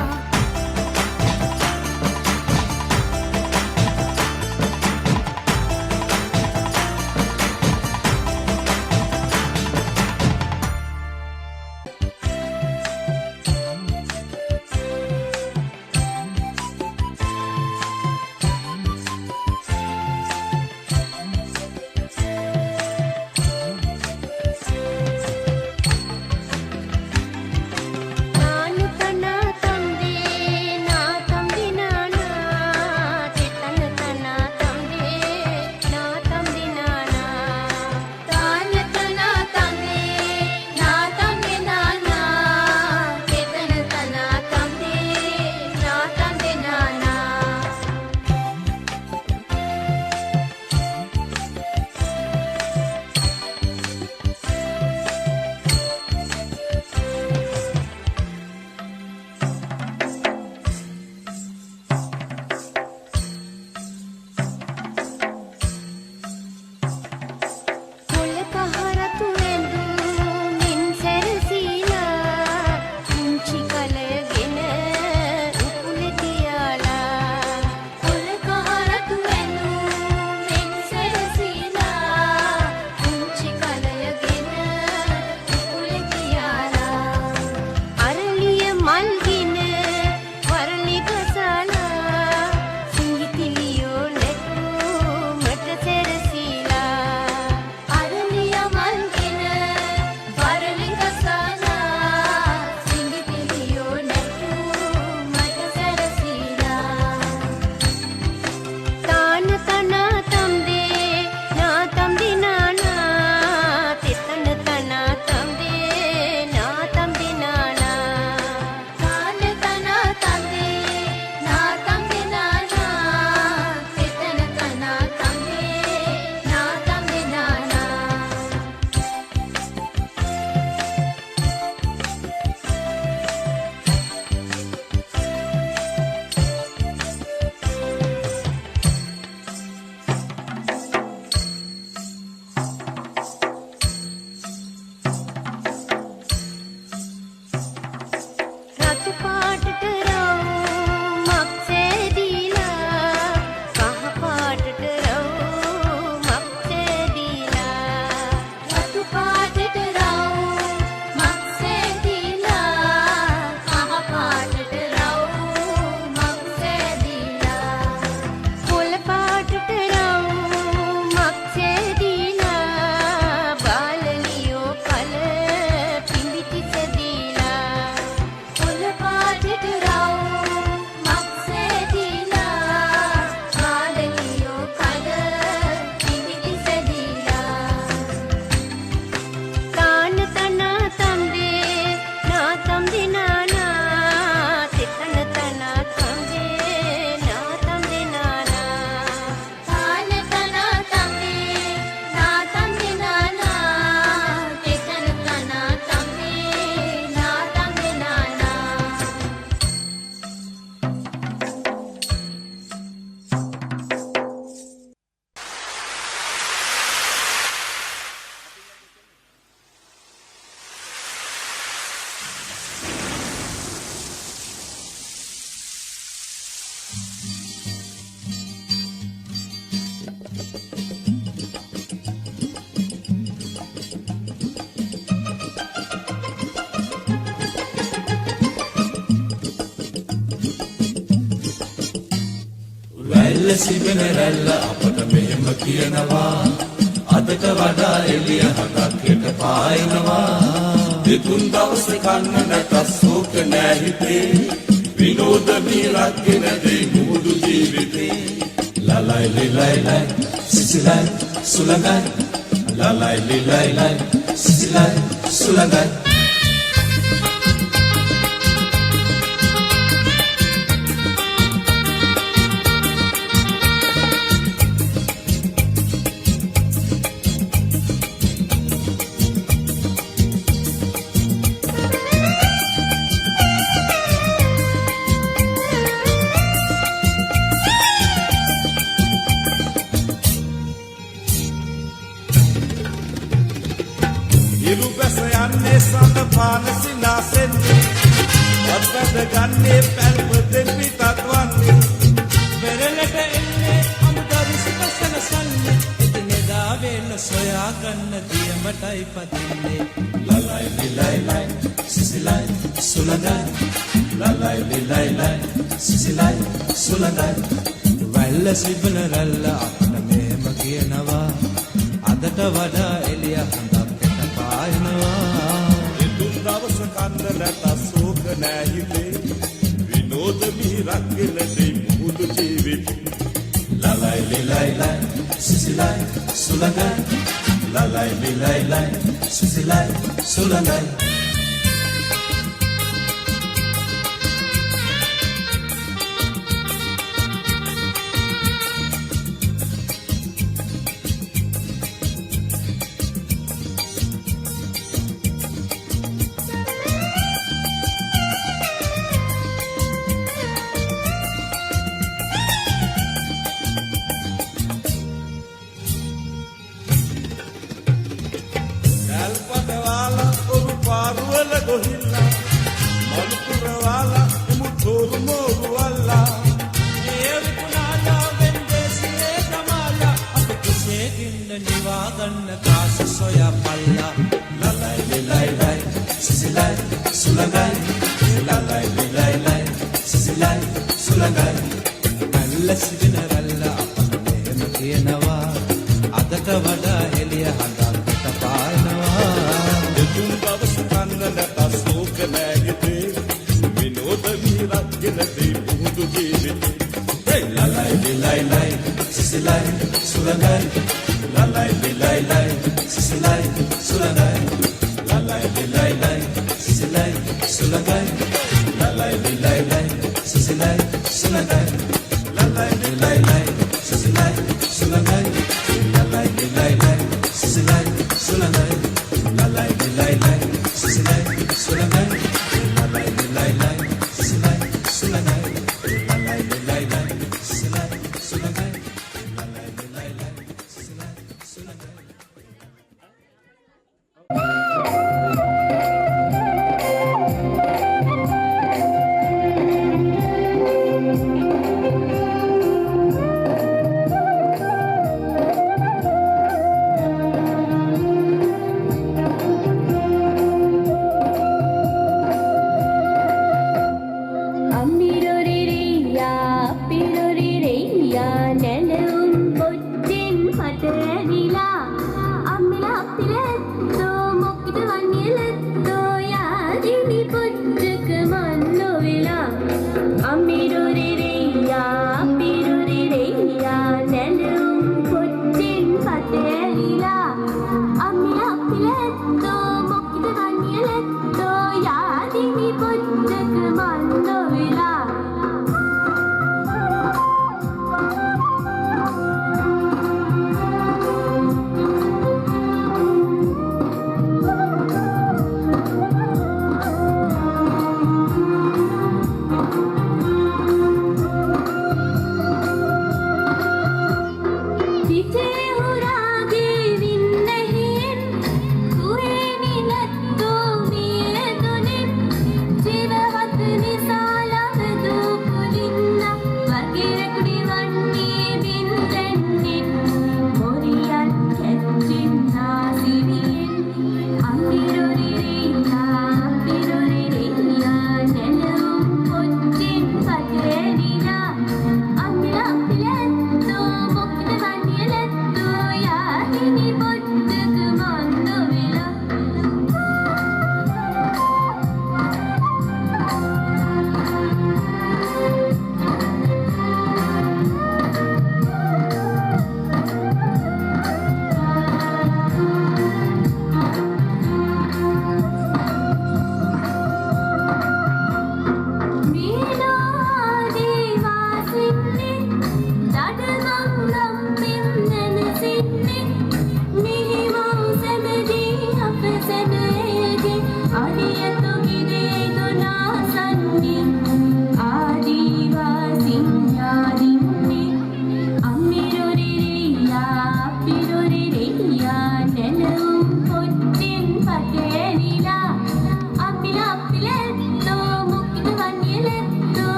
වැල්ල සිබෙන රැල්ල අපට මෙහෙම කියනවා අදට වඩා එළිය හදක් හෙට පායනවා දෙතුන් දවස කන්න නැත සෝක නෑ හිතේ විනෝද මිරක්ගෙන දෙයි මුහුදු ජීවිතේ ලලයි ලිලයි සිසිලයි සුළඟයි ලලයි ලිලයි සිසිලයි සුළඟයි ඉරුබැස යන්නේ සඳ පාන සිනාසෙන්නේ වත්වැද ගන්නේ පැල්ම දෙපිටත් වන්නේ පෙරලට එන්නේ අමුදරිසි පසලසන්නේ එදිනෙදා වෙන සොයා ගන්න දියමටයි පදින්නේ ලලයි ලිලයි සිසිලයි සුළඟයි ලලයි ලිලයි සිසිලයි සුළඟයි වැල්ල සිබන රැල්ල අපන මෙහෙම කියනවා අදට වඩා එළිය හඳක් ඉතුන් දවස කන්න නැත සෝක නෑ හිතේ විනෝද මිරක්ගෙන දෙයි මුහුදු ජීවිතේ ලලයි ලිලයි සිසිලයි සුළඟයි ලලයි ලිලයි සිසිලයි සුළඟයි Thank you.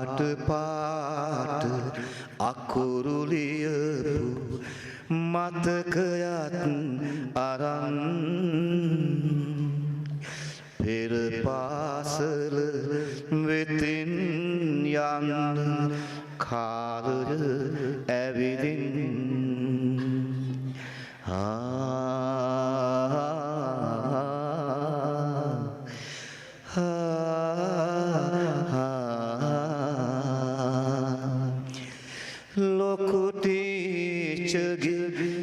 පාට පාට අකුරු ලියපු මතකයත් අරන් පෙර පාසල වෙතින් යන්න කාලය ඇවිදින් ලොකු ටීචර්ගේ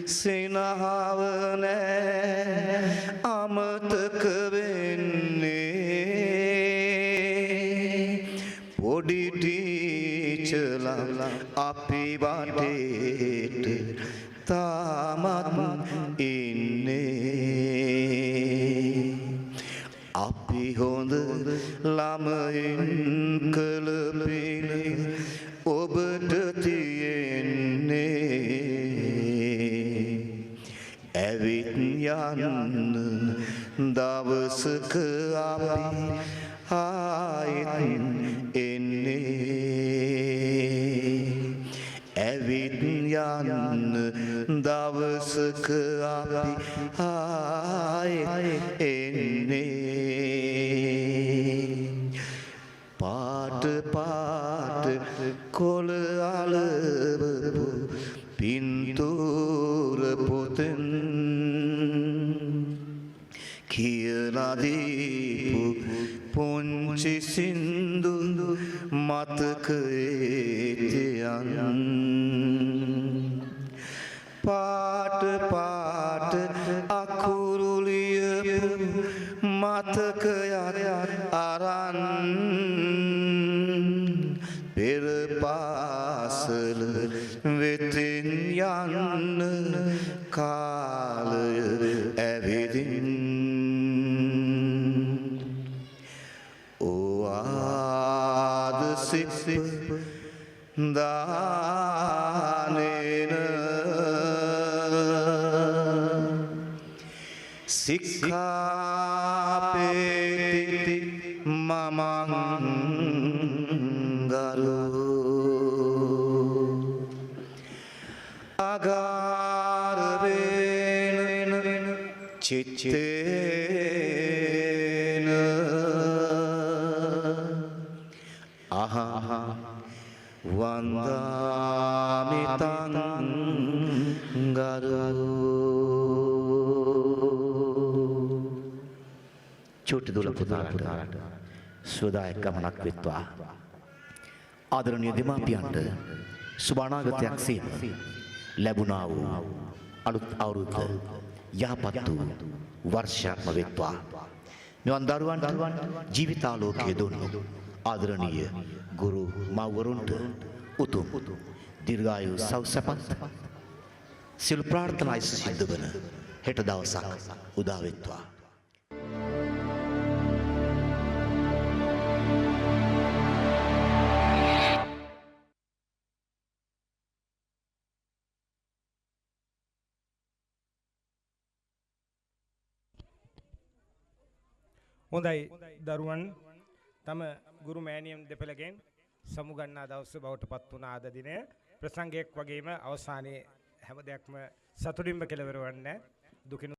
සිනහව නෑ අමතක වෙන්නේ පොඩි ටීචර්ලා අපි වටේට තාමත් ඉන්නේ අපි හොඳ ළමයින් කළ පින ඔබට තියෙන්නේ ඇවිත් යන්න දවසක අපි ආයෙත් එන්නේ ඇවිත් යන්න දවසක අපි ආයෙත් එන්නේ පාට පාට කොළ අලවපු පින්තූර පොතෙන් කියලා දීපු පුංචි සින්දු මතකයේ තියන් පාට පාට අකුරු ලියපු මතකයත් අරන් පෙර පාසල වෙතින් යන්න කාලය ඇවිදින් ඕවාද සිප්ප දානේන සික්ඛාපේති මමං අගාරවේන චිත්තේන අහහ වන්දාමි තං ගරෝ චෝටි දුල පුතාට සුවදායක ගමනක් වෙත්වා ආදරණීය දෙමාපියන්ට සුබානාගතයක් සේම ලැබුණා වූ අලුත් අවුරුද්ද යහපත් වූ වර්ෂයක්ම වෙත්වා මෙවන් දරුවන්ට ජීවිතාලෝකය දුන්නු ආදරණීය ගුරු මව්වරුන්ට උතුම් දීර්ඝායු සෞසපත් සිල් ප්‍රාර්ථනා සිද්ධ වන හෙට දවසක් උදා වෙත්වා හොඳයි දරුවන් තම ගුරු මෑණියන් දෙපළගෙන් සමුගන්නා දවස බවට පත් වුණ අද දිනය ප්‍රසංගයක් වගේම අවසානයේ හැම දෙයක්ම සතුටින්ම කෙලවර වන්නේ දුකින්